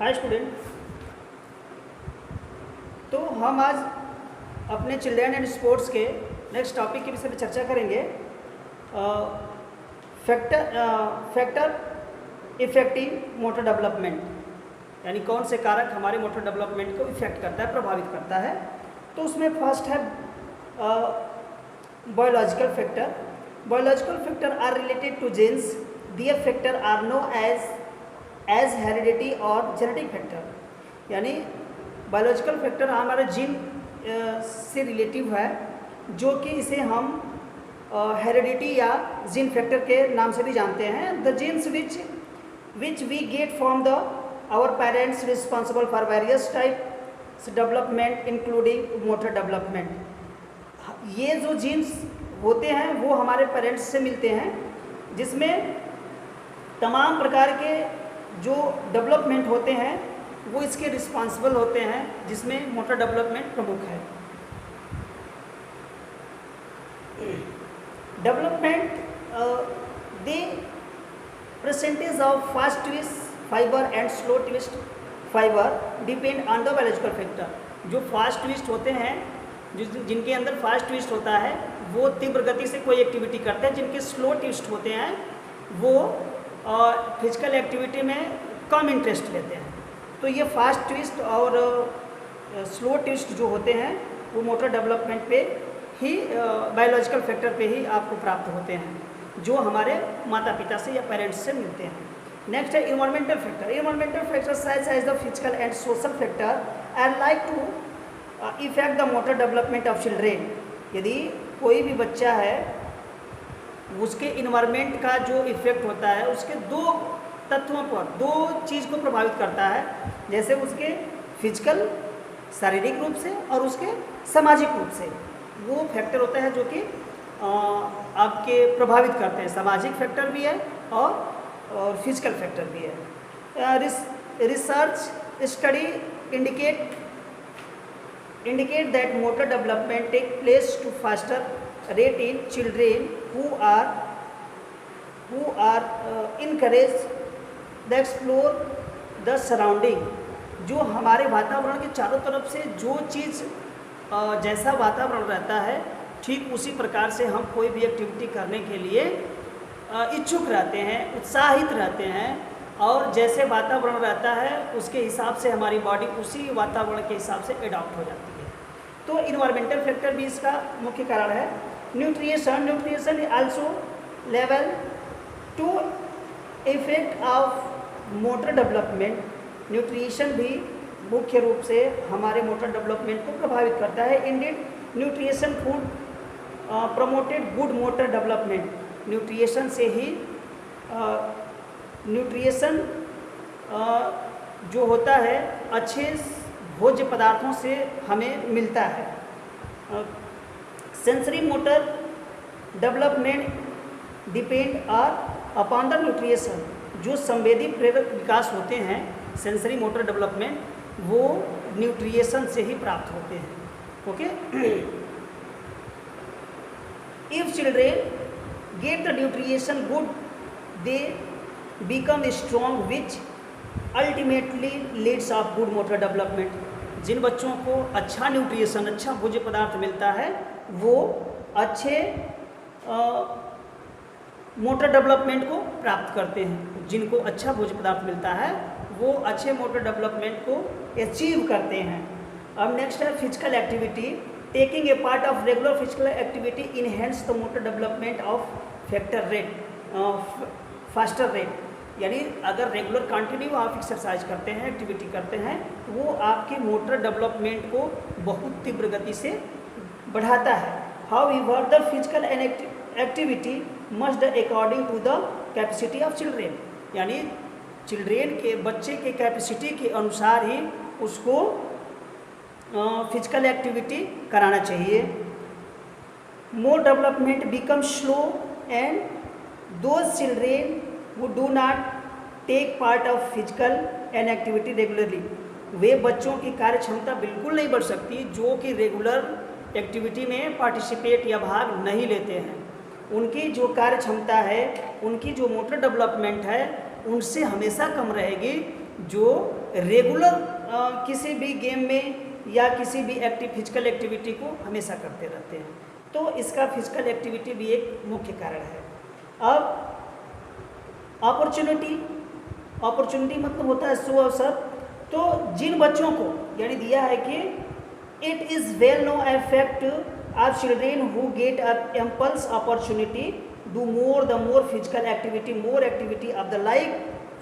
Hi student. तो हम आज अपने चिल्ड्रन एंड स्पोर्ट्स के नेक्स्ट टॉपिक के विषय में चर्चा करेंगे। फैक्टर इफेक्टिव मोटर डेवलपमेंट, यानी कौन से कारक हमारे मोटर डेवलपमेंट को इफेक्ट करता है, प्रभावित करता है। तो उसमें फर्स्ट है biological factor. Biological factor are related to genes. Their factor are know as heredity और जेनेटिक फैक्टर, यानी बायोलॉजिकल फैक्टर हमारे जीन से रिलेटिव है, जो कि इसे हम हेरिडिटी या जीन फैक्टर के नाम से भी जानते हैं। The genes which we get from the our parents responsible for various types development including motor development. ये जो जीन्स होते हैं वो हमारे पेरेंट्स से मिलते हैं, जिसमें तमाम प्रकार के जो डेवलपमेंट होते हैं वो इसके रिस्पॉन्सिबल होते हैं, जिसमें मोटर डेवलपमेंट प्रमुख है। Development the percentage of fast twist fibre and slow twist fibre depend on the biological factor. जो फास्ट ट्विस्ट होते हैं, जिनके अंदर फास्ट ट्विस्ट होता है, वो तीव्र गति से कोई एक्टिविटी करते हैं। जिनके स्लो ट्विस्ट होते हैं वो फिजिकल एक्टिविटी में कम इंटरेस्ट लेते हैं। तो ये फास्ट ट्विस्ट और स्लो ट्विस्ट जो होते हैं वो मोटर डेवलपमेंट पे ही, बायोलॉजिकल फैक्टर पे ही आपको प्राप्त होते हैं, जो हमारे माता पिता से या पेरेंट्स से मिलते हैं। नेक्स्ट है environmental factor. Environmental factor such as the physical and social factor and like to affect the motor development of children. यदि कोई भी बच्चा है, उसके इन्वायरमेंट का जो इफेक्ट होता है उसके दो तत्वों पर, दो चीज़ को प्रभावित करता है। जैसे उसके फिजिकल शारीरिक रूप से और उसके सामाजिक रूप से वो फैक्टर होता है जो कि आपके प्रभावित करते हैं। सामाजिक फैक्टर भी है और फिजिकल फैक्टर भी है। Research study indicate that motor development take place to faster rate in children who are encouraged to explore the surrounding। जो हमारे वातावरण के चारों तरफ से जो चीज़, जैसा वातावरण रहता है, ठीक उसी प्रकार से हम कोई भी एक्टिविटी करने के लिए इच्छुक रहते हैं, उत्साहित रहते हैं, और जैसे वातावरण रहता है उसके हिसाब से हमारी बॉडी उसी वातावरण के हिसाब से एडॉप्ट हो जाती है। तो इन्वायरमेंटल फैक्टर भी इसका मुख्य कारण है। Nutrition also level to affect of motor development. Nutrition भी मुख्य रूप से हमारे मोटर डेवलपमेंट को प्रभावित करता है। Indian nutrition food promoted good motor development. Nutrition से ही न्यूट्रिशन जो होता है अच्छे भोज्य पदार्थों से हमें मिलता है। Sensory motor development depend upon the nutrition. जो संवेदी प्रेरक विकास होते हैं, सेंसरी मोटर डेवलपमेंट, वो न्यूट्रिशन से ही प्राप्त होते हैं। Okay. If children get the nutrition good, they become strong, which ultimately leads of good motor development। जिन बच्चों को अच्छा न्यूट्रिशन, अच्छा भोज्य पदार्थ मिलता है, वो अच्छे मोटर डेवलपमेंट को प्राप्त करते हैं। जिनको अच्छा भोज्य पदार्थ मिलता है वो अच्छे मोटर डेवलपमेंट को अचीव करते हैं। अब नेक्स्ट है physical activity. Taking a part of regular physical activity enhance the motor development of factor rate, faster rate. यानी अगर रेगुलर कंटिन्यू आप एक्सरसाइज करते हैं, एक्टिविटी करते हैं, तो वो आपके मोटर डेवलपमेंट को बहुत तीव्र गति से बढ़ाता है। However the physical activity must according to the capacity of children. यानी चिल्ड्रेन के, बच्चे के कैपेसिटी के अनुसार ही उसको फिजिकल एक्टिविटी कराना चाहिए। More development become slow and those children who do not take part of physical and activity regularly। वे बच्चों की कार्य क्षमता बिल्कुल नहीं बढ़ सकती जो कि रेगुलर एक्टिविटी में पार्टिसिपेट या भाग नहीं लेते हैं। उनकी जो कार्य क्षमता है, उनकी जो मोटर डेवलपमेंट है, उनसे हमेशा कम रहेगी जो रेगुलर किसी भी गेम में या किसी भी फिजिकल एक्टिविटी को हमेशा करते रहते हैं, तो इसका फिजिकल एक्टिविटी भी एक मुख्य कारण है। अब अपॉर्चुनिटी मतलब होता है सु अवसर। तो जिन बच्चों को यानी दिया है कि it is well known effect of children who get a impulse opportunity do more the more physical activity of the like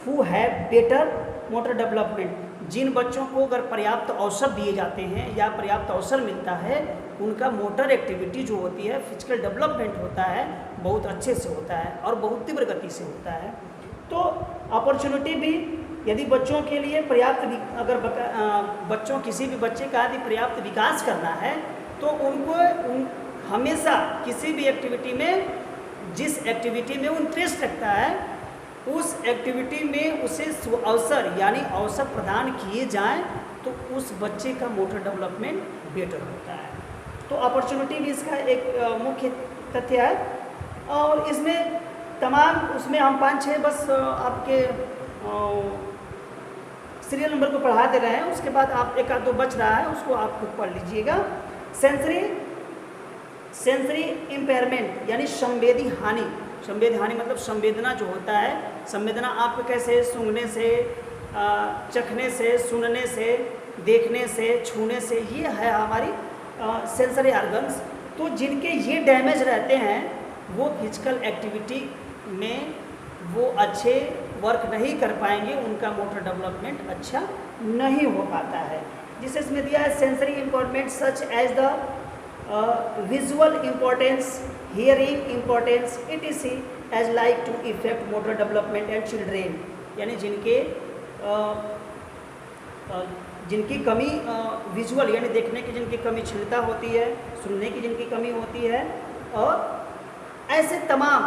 who have better motor development. जिन बच्चों को अगर पर्याप्त अवसर दिए जाते हैं या पर्याप्त अवसर मिलता है, उनका मोटर एक्टिविटी जो होती है, फिजिकल डेवलपमेंट होता है, बहुत अच्छे से होता है और बहुत तीव्र गति से होता है। तो अपॉर्चुनिटी भी यदि बच्चों के लिए पर्याप्त अगर बच्चों किसी भी बच्चे का यदि पर्याप्त विकास करना है तो उनको हमेशा किसी भी एक्टिविटी में, जिस एक्टिविटी में वो इंटरेस्ट रखता है, उस एक्टिविटी में उसे अवसर यानी अवसर प्रदान किए जाएं तो उस बच्चे का मोटर डेवलपमेंट बेटर होता है। तो अपॉर्चुनिटी भी इसका एक मुख्य तथ्य है। और इसमें तमाम उसमें हम 5-6 बस आपके सीरियल नंबर को पढ़ा दे रहे हैं, उसके बाद आप एक आध दो बच रहा है उसको आप खुद पढ़ लीजिएगा। सेंसरी इम्पेयरमेंट यानी संवेदी हानि मतलब संवेदना जो होता है, संवेदना आपको कैसे सूंघने से, चखने से, सुनने से, देखने से, छूने से, ये है हमारी सेंसरी ऑर्गन्स। तो जिनके ये डैमेज रहते हैं वो फिजिकल एक्टिविटी में वो अच्छे वर्क नहीं कर पाएंगे, उनका मोटर डेवलपमेंट अच्छा नहीं हो पाता है। जिसे इसमें दिया है sensory important such as the visual importance, hearing importance, etc as like to effect motor development and children. यानी जिनकी कमी विजुअल यानी देखने की जिनकी कमी क्षमता होती है, सुनने की जिनकी कमी होती है, और ऐसे तमाम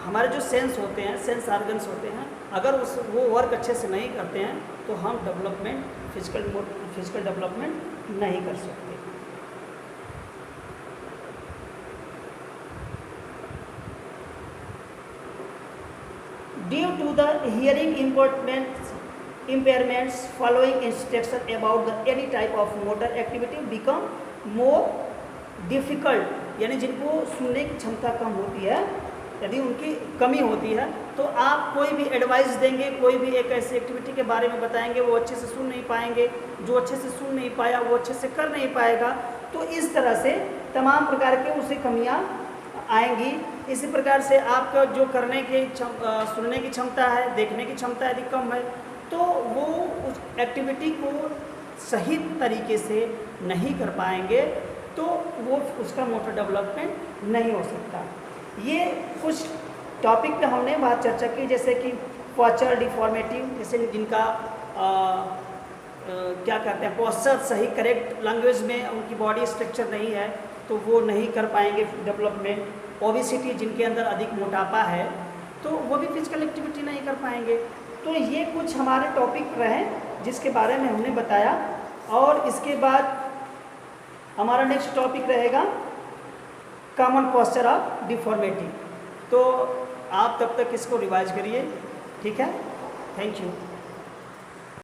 हमारे जो सेंस होते हैं, सेंस ऑर्गन्स होते हैं, अगर वो वर्क अच्छे से नहीं करते हैं तो हम फिजिकल डेवलपमेंट नहीं कर सकते। Due to the hearing impairments, following instruction about any type of motor activity become more difficult। यानी जिनको सुनने की क्षमता कम होती है, यदि उनकी कमी होती है, तो आप कोई भी एडवाइस देंगे, कोई भी एक ऐसी एक्टिविटी के बारे में बताएंगे, वो अच्छे से सुन नहीं पाएंगे, जो अच्छे से सुन नहीं पाया वो अच्छे से कर नहीं पाएगा। तो इस तरह से तमाम प्रकार के उसे कमियां आएंगी। इसी प्रकार से आपका जो करने की सुनने की क्षमता है, देखने की क्षमता यदि कम है, तो वो उस एक्टिविटी को सही तरीके से नहीं कर पाएंगे, तो वो उसका मोटर डेवलपमेंट नहीं हो सकता। ये कुछ टॉपिक पे हमने बात चर्चा की, जैसे कि पोस्चर डिफॉर्मेटिव, जैसे जिनका क्या कहते हैं पोस्चर सही करेक्ट लैंग्वेज में उनकी बॉडी स्ट्रक्चर नहीं है तो वो नहीं कर पाएंगे डेवलपमेंट। ओबेसिटी जिनके अंदर अधिक मोटापा है तो वो भी फिजिकल एक्टिविटी नहीं कर पाएंगे। तो ये कुछ हमारे टॉपिक रहे जिसके बारे में हमने बताया। और इसके बाद हमारा नेक्स्ट टॉपिक रहेगा कॉमन पोस्चर ऑफ डिफॉर्मिटी। तो आप तब तक इसको रिवाइज करिए, ठीक है। Thank you.